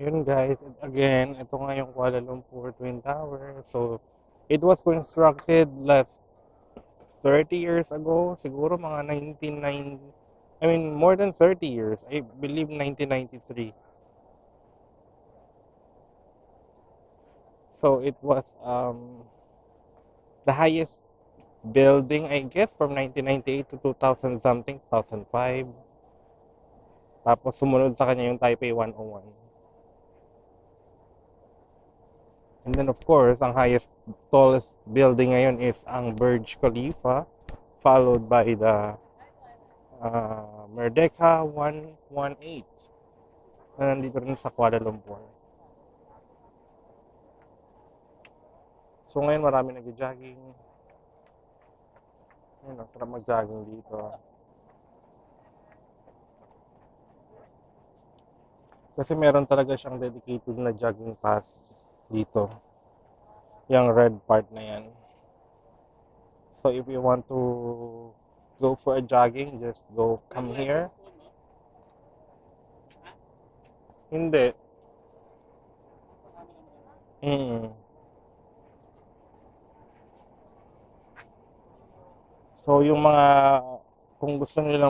Yun guys, again, ito nga yung Kuala Lumpur Twin Tower. So, it was constructed last 30 years ago. Siguro mga 1990, I mean, more than 30 years. I believe 1993. So, it was the highest building, I guess, from 1998 to 2000 something, 2005. Tapos, sumunod sa kanya yung Taipei 101. And then of course, ang tallest building ngayon is ang Burj Khalifa, followed by the Merdeka 118 na nandito rin sa Kuala Lumpur. So ngayon marami nag-jogging. Ayun, ang sarap mag-jogging dito. Kasi meron talaga siyang dedicated na jogging path dito. Yung red part na yan. So if you want to go for a jogging, just come here. Hindi. Mm. So yung mga kung gusto niyo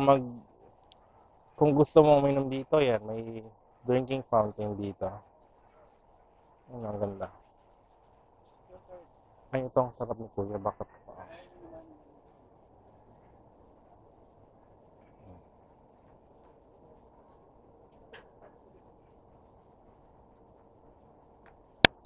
kung gusto mo uminom dito, yan, may drinking fountain dito. Ang ganda. Ay, ito ang sarap ni Kuya. Bakit